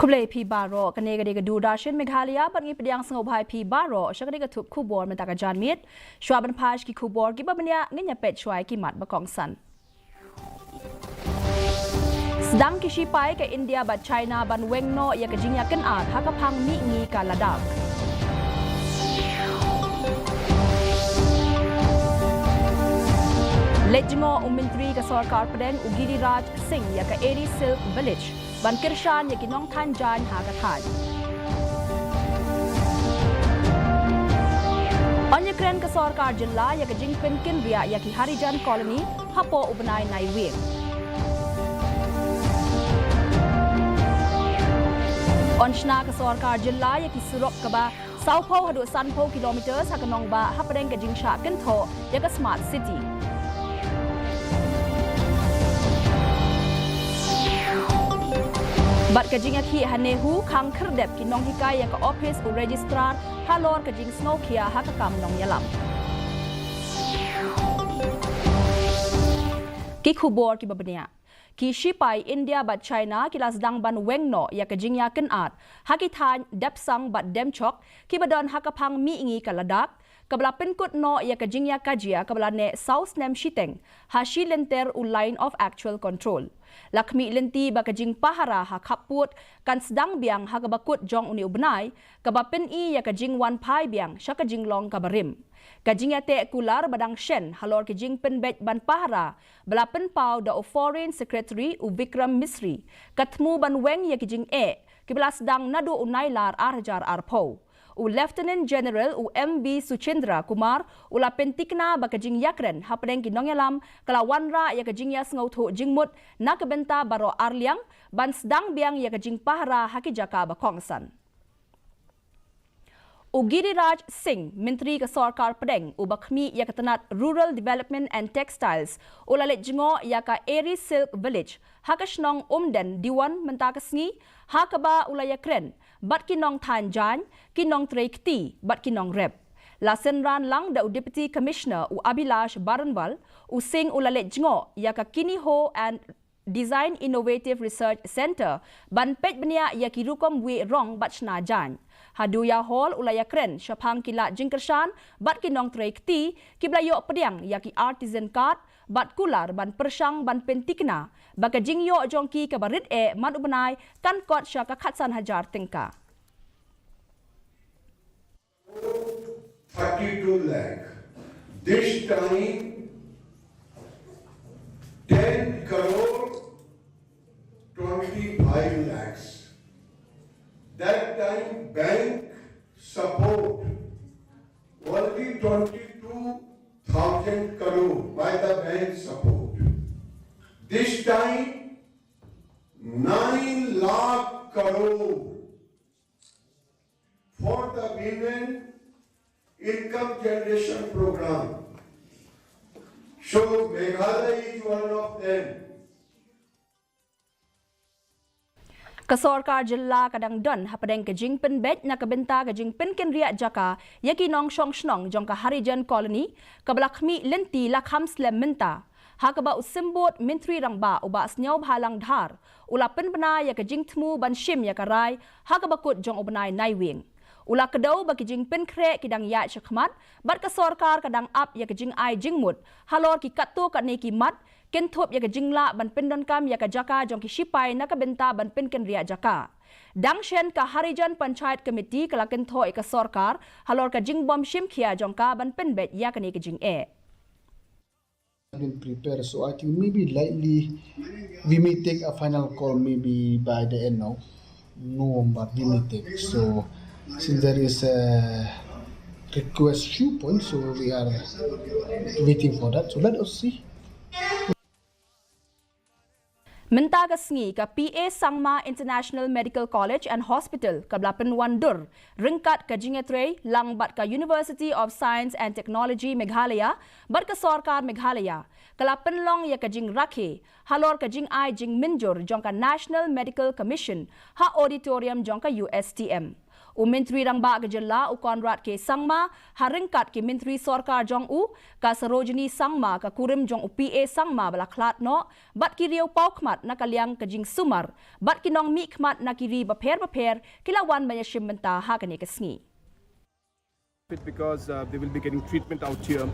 Kublai pi baro kanega dega du dashin Meghalaya bangi pediang sengobhai pi baro syakadega tup kubor mentaka janmit syuaban paj ki kubor ki babanya ngenya pet syuai ki mat bakongsan. Sedang ki shipai ke India bat China ban wengno ya kejingya kenat hakapang mi ngi ka ladak. Lejngo Menteri ke Sarkar Pedeng Ugiri Raj Singh ya ke Eri Silk Village ban Kirshan ya kinong Tanjan Hagathaj. Anya kren ke Sarkar Jilla ya ke Jingpin Kinria ya ki Harijan Colony hapo ubnai naiwin. Onshna ke Sarkar Jilla ya ki Surok kaba Saupo hadu Sanpo kilometers hakanong ba hapedeng ke Jingsha Kentho ya ke Smart City. Bat kajing aki hanehu kang kerdep ki nong hikai ya ke office u registrar halor kajing snow kia hakakam nong yalam. Ki kubor ki babenia. Ki shipai India bat China ki lasdang ban wengno ya kajing ya kenat hakitan depsang bat demchok ki badon hakapang mi ingi kaladak kabla penkut no ya kajing ya kajia kabla ne south nem shiteng hashi lenter u line of actual control. Lakmi lenti bakajing pahara ha kaput kan sedang biang ha kabakut jong uni ubnai kabapen I ya kajing wan pai biang syakajing long kabarim. Kajing ya te kular badang shen halor kajing penbet ban pahara belapen pau da foreign secretary u Vikram Misri katmu ban weng ya kajing kibla sedang nadu unai lar arjar arpo. U Lieutenant General u MB Suchendra Kumar ula pentikna bakajing yakren hapdeng kinong yalam kala wanra ya kajing ya sengautu jingmut na kebenta baro arliang ban sedang biang ya kajing pahara hakijaka bakongsan. Ugiri Raj Singh, Menteri ke Sarkar Pedeng, ubakmi ya ketenat Rural Development and Textiles, ulalit jengo ya ka Eri Silk Village, hakasnong umden diwan mentakasngi, hakaba ulaya kren, bat kinong Tanjan, kinong Treikti, bat kinong Rep. Lasen ran lang da Deputy Commissioner u Abhilash Baranwal, u Singh ulalit jengo ya ka Kiniho and Design Innovative Research Center, ban pet benia ya kirukom we rong bat shnajan. Haduya hall ulaya kren syapang kila jingkershan bat kinong Treikti kiblayo pediang yaki artisan card bat kular ban persang ban pentikna baka jingyo jongki kabarit man ubenai kan kot syaka khatsan hajar tingka. 32 lakh. This time 10 crore 25 lakhs. That time bank support only 22,000 crore by the bank support. This time 9 lakh crore for the women income generation program. So Meghalaya is one of them. Kasarkar Jilla kadang don hapadeng kajing penbet na kabenta kajing penken riak jaka yaki nong shong shnong jong ka Harijan Colony kabalakmi lenti lakham slem menta hakaba usimbot menteri rangba uba asnyaw bhalang dhar ulapen bena ya kajing tmu ban shim ya karai hakabakut jong ubnai naiwing ula kedau bagi jing penkre kidang ya syakmat bat kasarkar kadang ap ya kajing ai jingmut halor ki kattu kat neki mat kentup ya kajingla ban pendon kam ya kajaka jong ki shipai na kabenta ban penken ria jaka dangshen ka Harijan Panchayat Committee kala kentho ka sarkar halor ka jingbom shim khia jong ka ban penbet ya kani kajing been prepared, so I think maybe likely we may take a final call maybe by the end of November we may take. So since there is a request few points, so we are waiting for that. So let us see. Mentagasngi ka PA Sangma International Medical College and Hospital kablapen wandur ringkat ka jingetre langbat ka University of Science and Technology Meghalaya bat ka Sarkar Meghalaya kalapen long ya ka jing rakhe halor ka jing ai jing minjur jong ka National Medical Commission ha auditorium jong ka USTM Menteri Rangba Gejala Konrad K Sangma haringkat ki Menteri Sorkar Jong U ka Sarojini Sangma ka kurim jong UPA Sangma bala klat no bat ki riau pau khmat nakaliang kajing sumar bat ki nong mi khmat nakiri baper kilawan banyashim menta ha kani kasngi. Because they will be getting treatment out here,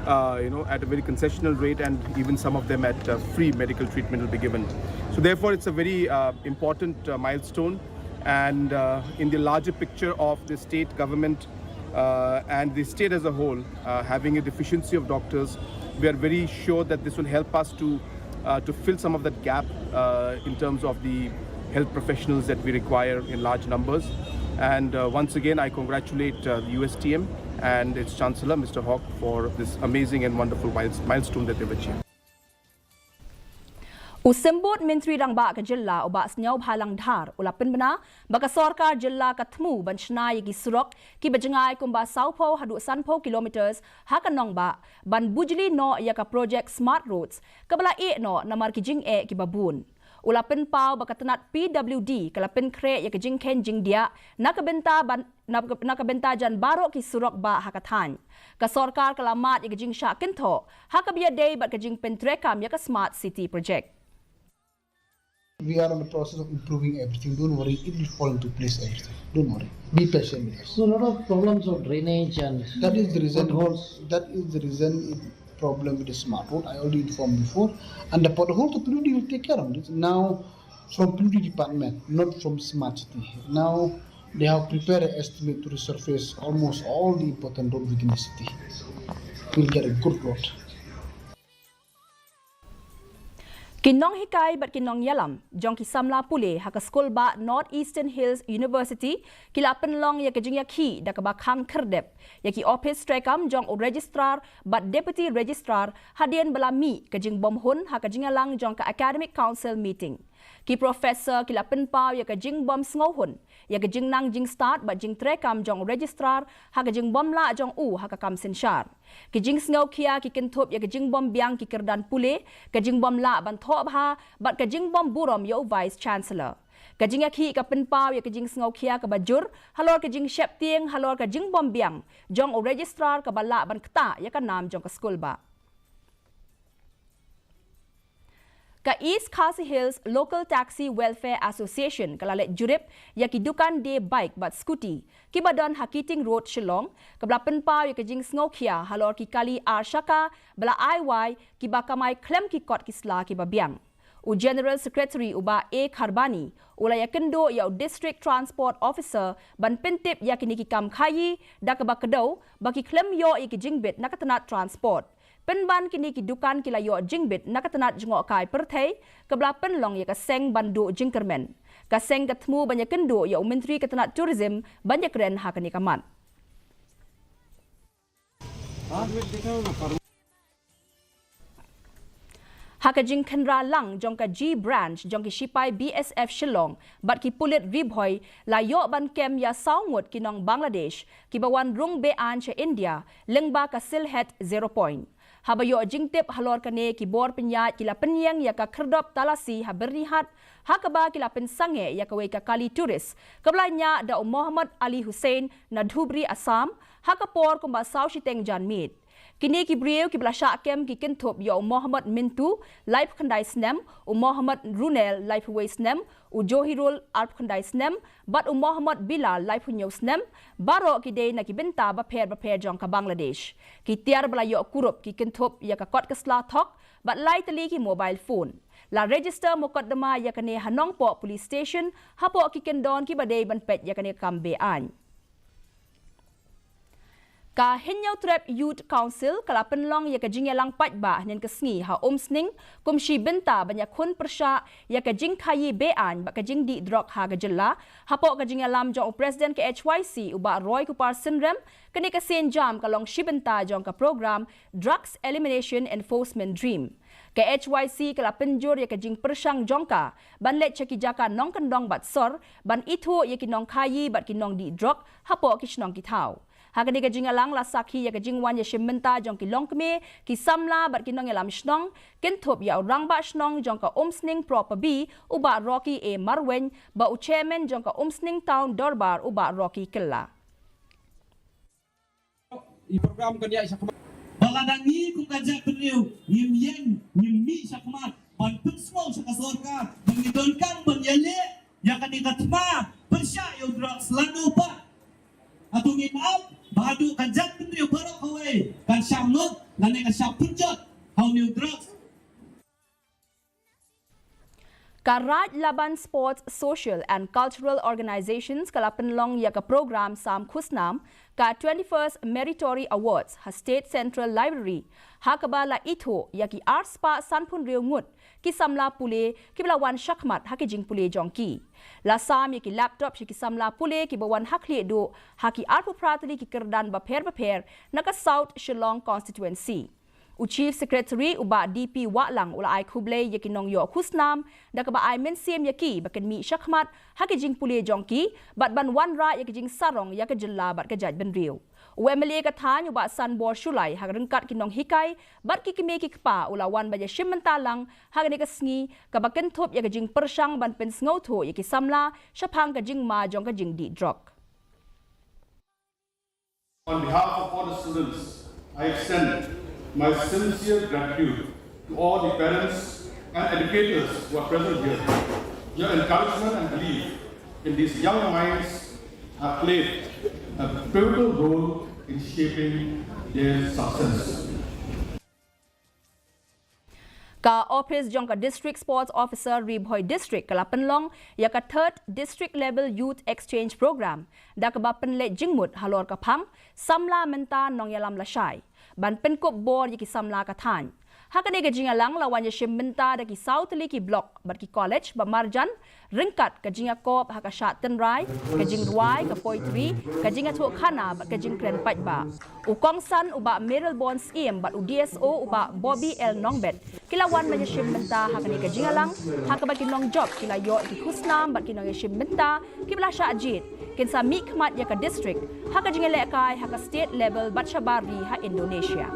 at a very concessional rate, and even some of them at free medical treatment will be given. So therefore, it's a very important milestone, and in the larger picture of the state government and the state as a whole, having a deficiency of doctors, we are very sure that this will help us to fill some of that gap in terms of the health professionals that we require in large numbers. And once again, I congratulate the USTM and its Chancellor, Mr. Hawke, for this amazing and wonderful milestone that they've achieved. Usembut Menteri Rangba Gejala ubak senyau halang dhar ulapin bena baka Sorkar Jilla katmu banchna yagi surok ki bajengai kumba saupo hadu sanpo kilometers hakan ba ban bujli no yaka project smart roads kabala no namar ki jing ki babun. Ulapin pau bakatanat PWD kalapin kre ya kejing ken jing dia nakabenta jan barok ki surok ba hakathan ka Sorkar kalamat ya kejing syak kentho hakabia day bat kejing pentrekam ya ka smart city project. We are in the process of improving everything. Don't worry, it will fall into place. Everything. Don't worry. Be patient with us. So a lot of problems of drainage and that is the reason. potholes. That is the reason. Problem with the smart road. I already informed before, and the pothole the PWD will take care of it. Now, from PWD department, not from smart city. Now they have prepared an estimate to resurface almost all the important roads within the city. We'll get a good road. Kinong hikai bat kinong yalam jong ki samla pule haka skol ba North Eastern Hills University kila penlong ya kejing yakhi da ka bakhang kerdep ya ki office strekam jong o registrar bat deputy registrar hadian belami kejing bom hun haka jingalang jong ka academic council meeting ki professor kila penpau ya kejing bom sngo hun ya kejing nang jing start bat jing trekam jong registrar haka jing bom la jong haka kam senshar ki jing sngo kia ki kentop ya kejing bom biang ki kerdan pule kejing bom la ban thop ha bat kejing bom burom yo vice chancellor kejing yakhi ka penpau ya kejing sngo kia ka bajur halor kejing shep tieng halor kejing bom biang jong registrar ka bala ban kta ya ka nam jong ka school ba. Ka East KHASI Hills Local Taxi Welfare Association kalalet jurip ya ki dukan de bike bat scooty ki badan Hakiting Road Shillong kabla penpau ya kejing sngokia halor ki kali arshaka bala IY ki bakamai klem ki kot kisla ki babiang. U General Secretary uba A Kharbani ulaya kendo ya District Transport Officer ban pentip ya kini ki kam khayi da ka bakadau baki klem yo ya ki jingbit nakatanat transport. Penban kini ki dukan kila yo jingbit nakatanat jengok kai perthai kabla penlong ya kaseng bandu jingkermen kaseng katmu banyak kendo ya Menteri Katanat Tourism banyak keren hakani kamat. Hakajing kenra lang jong ka G branch jong ki sipai BSF Shillong bat ki pulit ribhoy layo ban kem ya saungut kinong Bangladesh ki bawan rung bean che India lengba ka silhet 0 point. Habayo jingtip halor kane ki bor penyat kila penyang ya ka kerdop talasi ha bernihat hakaba kila pensange ya ka wei ka kali turis kablanya da Muhammad Ali Hussein na Dhubri Assam hakapor kumba sau shiteng janmit. Kini ki brio ki blasha kem ki kentop ya Muhammad Mintu live khandai snem Muhammad Runel live way snem Johirul arp khandai snem bat Muhammad Bilal live hunyo snem baro ki de na ki benta ba pher jong ka Bangladesh ki tiar bala yo kurup ki kentop ya ka kot kasla thok bat lai tali ki mobile phone la register mokaddama ya kane hanong po police station hapo ki kendon ki badai ban pet ya kane kambe an. Ka Hinyau Trap Youth Council kala penlong ya ka jingyalang patba nen kesngi ha omsning kumshi benta banyak kun persya ya ka jing khayi bean ba ka jing di drog ha gajella hapo ka jingyalam jong president KHASI uba Roy Kupar Sinrem kani ka sen jam kalong shibenta jong ka program Drugs Elimination Enforcement Dream. KHASI kala penjur ya ka jing persyang jongka ban let chaki jaka nong kendong bat sor ban itu ya kinong khayi bat kinong di drog hapo kisnong kitau. Hakani ka jingalang la sakhi ya ka jingwan ya shimenta jong ki longkme ki samla bat ki nong yalam shnong kin thop ya rang ba shnong jong ka umsning proper b uba Rocky e Marwen ba u chairman jong ka umsning town Dorbar uba Rocky Killa. I program kerja isa kemat. Baladangi ku kajak beliau nyim yen nyim mi sa kemat. Ban pensmo sa kasorka mengidolkan menyele yang kan dikatma bersya yo drugs lalu pa. Atau ngimap badu kajak beliau barok away kan syamnut lane ka syap punjat how new drugs. Karaj Laban Sports Social and Cultural Organizations kalapenlong ya ka program Sam Khusnam ka 21st Meritory Awards ha State Central Library ha kabala itho ya ki Arts Pa Sanpun Riu Ngut ki samla pule ki belawan syakmat ha ki jing pule jongki la sam ya ki laptop ki samla pule ki bawan hakli do ha ki arpu pratali ki kerdan baper naka South Shillong constituency. Chief Secretary uba DP Waklang ula ai kuble yakinong yo khusnam da ka ba ai mensiem yaki baken mi syakmat hakijing pule jongki bat ban wanra yakijing sarong yakajilla bat kajaj benriu UMLA ka than uba san bor shulai hak rengkat kinong hikai bat kikime kikpa ula wan ba shimentalang hagani ka sngi ka baken thop yakijing persang ban pen sngautho yaki samla syapang kajing ma jong kajing di drok. On behalf of all the students, I extend my sincere gratitude to all the parents and educators who are present here. Your encouragement and belief in these young minds have played a pivotal role in shaping their success. Ka office jong ka district sports officer Ribhoy district kalapenlong ya ka third district level youth exchange program da ka ba penle jingmut halor ka phang samla menta nong yalam lashai ban penkop bor yaki samla ka than hakane ga jingalang lawan ya shimmenta da ki south li ki block bat ki college ba marjan ringkat ka jinga kop ha ka shat ten rai ka jing ruai ka poetry ka jinga tho khana ba ka jing kren pat ba u kong san uba Meryl Bonds em bat u DSO uba Bobby L Nongbet kilawan man ya shimmenta hakane ka jingalang ha ka ba kinong job kila yo ki khusnam bat kinong ya shimmenta kibla sha ajit kinsa mi khmat ya ka district ha ka jingale kai ha ka state level bat shabari ha Indonesia.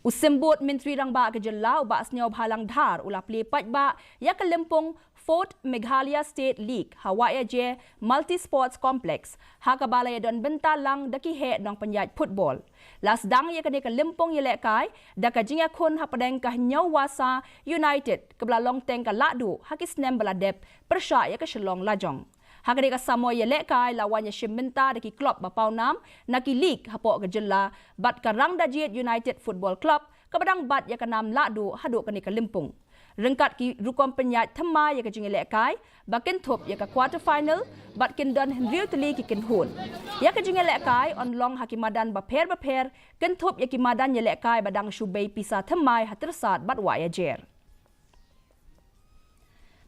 Usimbot Menteri Rangba ke Jella uba asnyaw bhalang dhar ula play patba ya ke lempung 4th Meghalaya State League Hawaya je Multi Sports Complex ha ka balaya don bentalang daki he nong penyat football las dang ya ke lempung ya lekai da ka jinga khun ha padeng ka nyaw wasa United ke belalong teng ka ladu ha ki snem baladep persya ya ke shelong lajong hakade ka samoy ya lekai lawan ya shimmenta daki club bapau nam naki league hapo ka jella bat ka rangda jet United Football Club ka badang bat ya ka nam ladu hadu ka ni ka limpung rengkat ki rukom penyat thema ya ka jingi lekai bakin thop ya ka quarter final bat kin don henry tli ki kin hun ya ka jingi lekai on long hakimadan baper kin thop ya ki madan ya lekai badang shubei pisa themai hatersat bat wa ya jer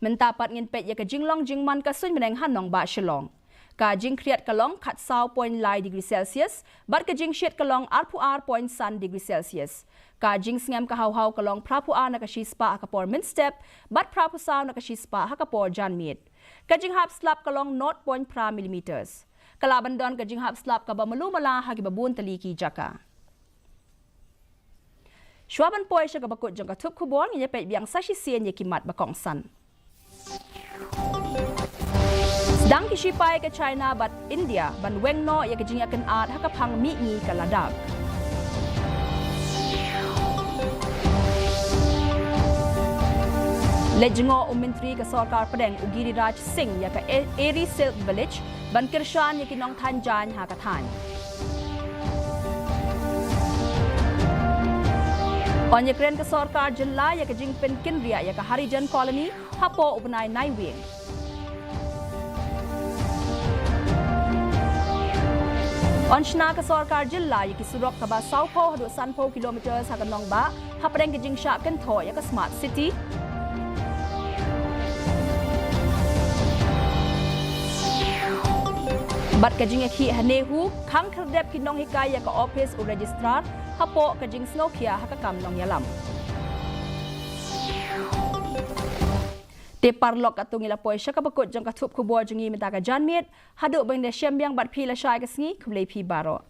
mentapat ngin pet ya ka jinglong jingman ka sun meneng hanong ba shalong ka jing kriat kalong khat saw point lai degree Celsius bat ka jing shet kalong arpu ar point sun degree Celsius ka jing sngam ka haw kalong prapu ar na ka shispa akapor min step bat prapu saw na ka shispa hakapor jan mit ka jing hap slap kalong 0.0 millimeters kalaban don ka jing hap slap ka ba malumala hagi babun taliki jaka Shwaban poy siya ka bakot jong ka tup kubor nginya pet biang sashi sien ye kimat bakong san Sedang kisipay ke China bat India ban wengno ya kejing akan at hakaphang mi ngi kaladag. Lejengo Menteri ke Sarkar Padang Ugiri Raj Singh ya ke Eri Silk Village ban Kirshan ya kinong Thanjan hakathan. On ya kren ke Sarkar Jilla ya kejing pen Kinria ya ke Harijan Colony hapo ubenai Naiwing. Onshna ka Sarkar Jilla yaki surok ka ba Saupo hadu Sanpo kilometers hakanong ba hapadeng kejing sya kan tho ya ka Smart City. Bat kejing ki hanehu khang kherdep kinong hikay ya ka office o registrar hapo kejing snokya hakakam nong yalam. Te parlok katungi la poi syaka bakut jang katup kubor jengi menta ka janmit haduk bang de syam yang bat pi la syai ka sngi kublei pi baro.